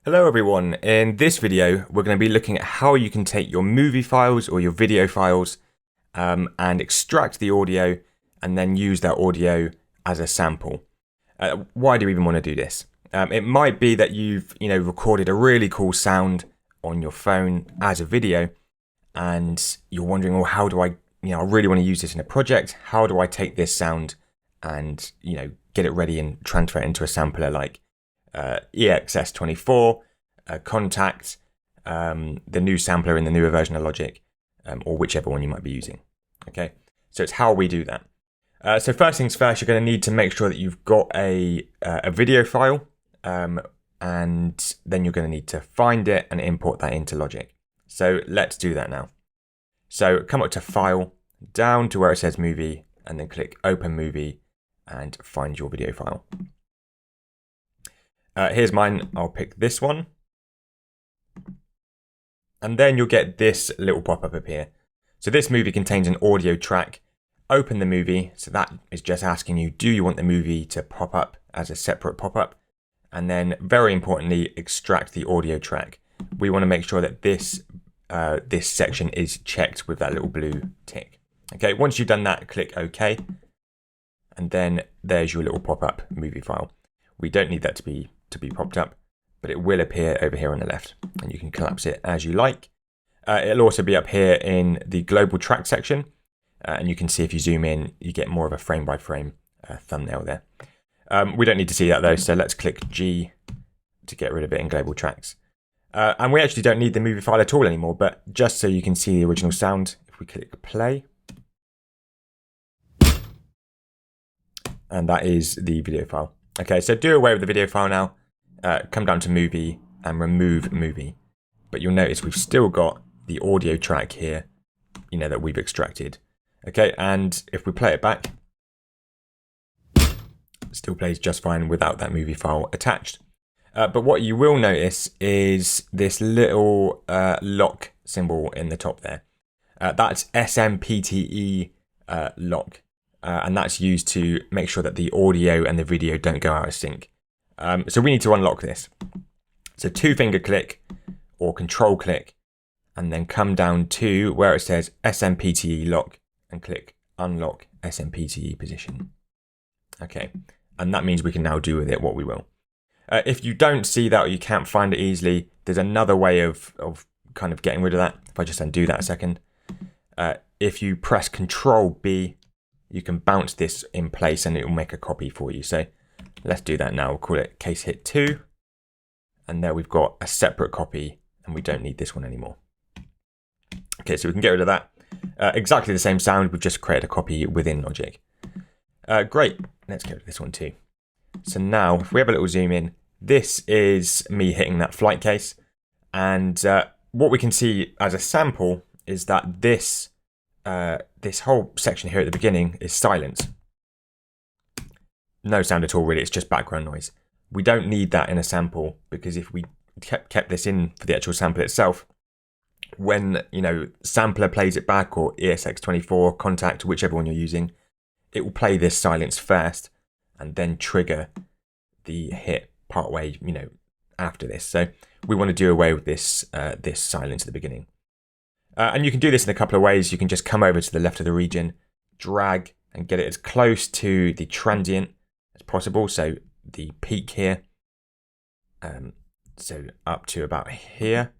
Hello everyone, in this video we're going to be looking at how you can take your movie files or your video files and extract the audio and then use that audio as a sample. Why do you even want to do this? It might be that you've recorded a really cool sound on your phone as a video and you're wondering, well, how do I really want to use this in a project. How do I take this sound and get it ready and transfer it into a sampler like EXS24, Kontakt, the new sampler in the newer version of Logic, or whichever one you might be using. Okay, so it's how we do that. So first things first, you're going to need to make sure that you've got a video file, and then you're going to need to find it and import that into Logic. So let's do that now. So come up to File, down to where it says Movie, and then click Open Movie and find your video file. Here's mine. I'll pick this one. And then you'll get this little pop-up appear. So this movie contains an audio track. Open the movie. So that is just asking you, do you want the movie to pop up as a separate pop-up? And then very importantly, extract the audio track. We want to make sure that this section is checked with that little blue tick. Okay, once you've done that, click OK. And then there's your little pop-up movie file. We don't need that to be popped up, but it will appear over here on the left, and you can collapse it as you like. It'll also be up here in the global track section, and you can see if you zoom in, you get more of a frame-by-frame thumbnail there. We don't need to see that though, so let's click G to get rid of it in global tracks. And we actually don't need the movie file at all anymore, but just so you can see the original sound, if we click play, and that is the video file. Okay, so do away with the video file now. Come down to movie and remove movie. But you'll notice we've still got the audio track here, that we've extracted. Okay, and if we play it back, it still plays just fine without that movie file attached. But what you will notice is this little lock symbol in the top there. That's SMPTE lock. And that's used to make sure that the audio and the video don't go out of sync. So we need to unlock this. So 2-finger click or control click, and then come down to where it says SMPTE lock and click unlock SMPTE position. Okay, and that means we can now do with it what we will. If you don't see that or you can't find it easily, there's another way of kind of getting rid of that. If I just undo that a second. If you press Control B, you can bounce this in place and it will make a copy for you. So let's do that now. We'll call it case hit 2. And there we've got a separate copy and we don't need this one anymore. Okay, so we can get rid of that. Exactly the same sound, we've just created a copy within Logic. Great, let's get rid of this one too. So now if we have a little zoom in, this is me hitting that flight case. And what we can see as a sample is that this whole section here at the beginning is silent. No sound at all really, it's just background noise. We don't need that in a sample because if we kept this in for the actual sample itself, when sampler plays it back or EXS24, Kontakt, whichever one you're using, it will play this silence first and then trigger the hit partway after this. So we want to do away with this silence at the beginning. And you can do this in a couple of ways. You can just come over to the left of the region, drag and get it as close to the transient as possible. So the peak here, so up to about here.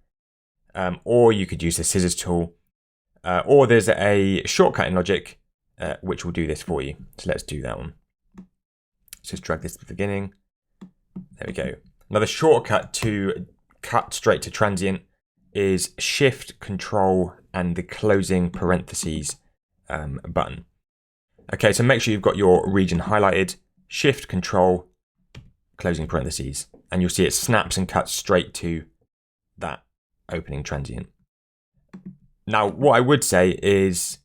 Or you could use the scissors tool, or there's a shortcut in Logic which will do this for you. So let's do that one. So let's drag this to the beginning. There we go. Another shortcut to cut straight to transient is Shift, Control, and the closing parentheses button. Okay, so make sure you've got your region highlighted, Shift, Control, closing parentheses, and you'll see it snaps and cuts straight to that opening transient. Now, what I would say is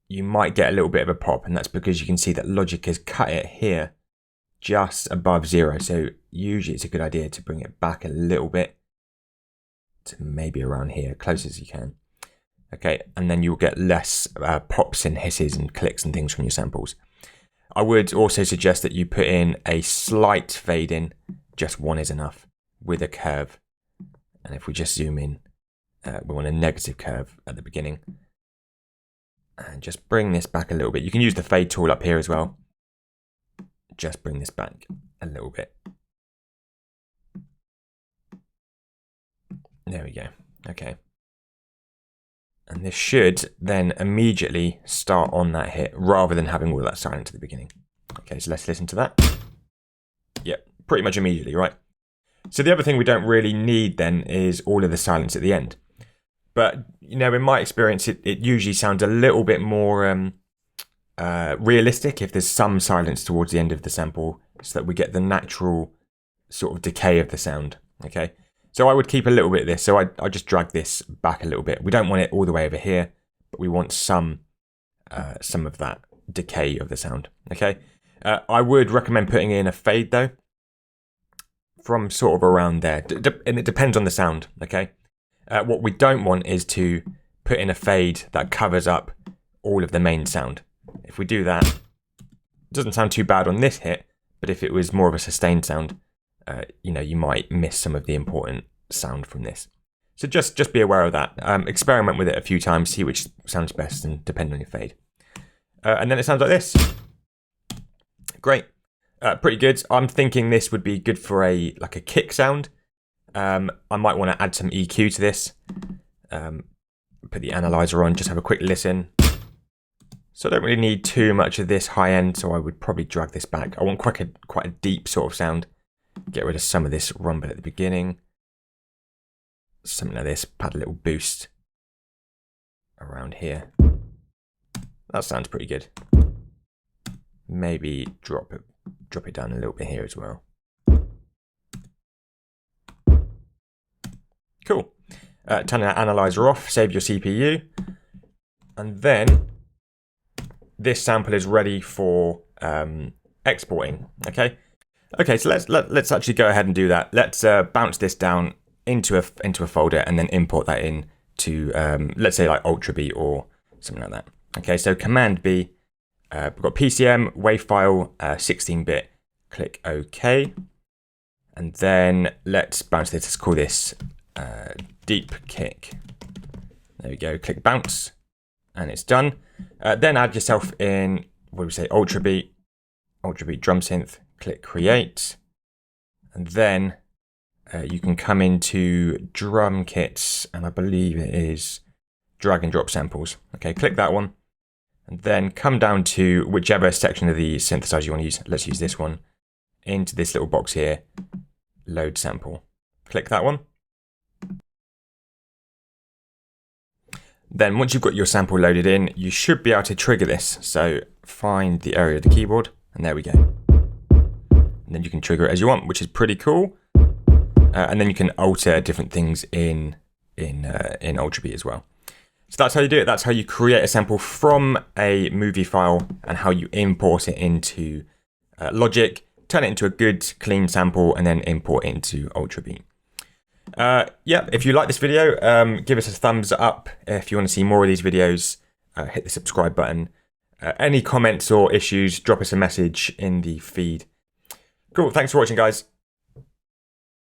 you might get a little bit of a pop, and that's because you can see that Logic has cut it here just above 0. So usually it's a good idea to bring it back a little bit to maybe around here, close as you can. Okay, and then you'll get less pops and hisses and clicks and things from your samples. I would also suggest that you put in a slight fade in, just one is enough, with a curve. And if we just zoom in, we want a negative curve at the beginning. And just bring this back a little bit. You can use the fade tool up here as well. Just bring this back a little bit. There we go. Okay. And this should then immediately start on that hit rather than having all that silence at the beginning. Okay, so let's listen to that. Yep, pretty much immediately, right? So the other thing we don't really need then is all of the silence at the end. But, you know, in my experience, it usually sounds a little bit more realistic if there's some silence towards the end of the sample so that we get the natural sort of decay of the sound, okay? So I would keep a little bit of this. So I just drag this back a little bit. We don't want it all the way over here, but we want some of that decay of the sound, okay? I would recommend putting in a fade though, from sort of around there. And it depends on the sound, okay? What we don't want is to put in a fade that covers up all of the main sound. If we do that, it doesn't sound too bad on this hit, but if it was more of a sustained sound, you know, you might miss some of the important sound from this. So just be aware of that. Experiment with it a few times, see which sounds best, and depend on your fade. And then it sounds like this. Great. Pretty good. I'm thinking this would be good for like a kick sound. I might want to add some EQ to this. Put the analyzer on, just have a quick listen. So I don't really need too much of this high end, so I would probably drag this back. I want quite a deep sort of sound. Get rid of some of this rumble at the beginning. Something like this, add a little boost around here. That sounds pretty good. Maybe drop it down a little bit here as well. Cool. Turn that analyzer off, save your CPU, and then this sample is ready for exporting. Okay, so let's actually go ahead and do that. Let's bounce this down into a folder and then import that in to let's say like Ultra Beat or something like that. Okay, so Command B, we've got PCM wave file 16-bit. Click OK, and then let's bounce this. Let's call this deep kick. There we go. Click bounce, and it's done. Then add yourself in. What do we say? Ultra Beat drum synth. Click create, and then you can come into drum kits, and I believe it is drag and drop samples. Okay, click that one, and then come down to whichever section of the synthesizer you want to use. Let's use this one. Into this little box here, load sample. Click that one. Then once you've got your sample loaded in, you should be able to trigger this. So find the area of the keyboard, and there we go. And then you can trigger it as you want, which is pretty cool. And then you can alter different things in Ultra Beat as well. So that's how you do it. That's how you create a sample from a movie file and how you import it into Logic, turn it into a good clean sample, and then import it into Ultra Beat. Yeah, if you like this video, give us a thumbs up. If you want to see more of these videos, hit the subscribe button. Any comments or issues, drop us a message in the feed. Cool, thanks for watching, guys.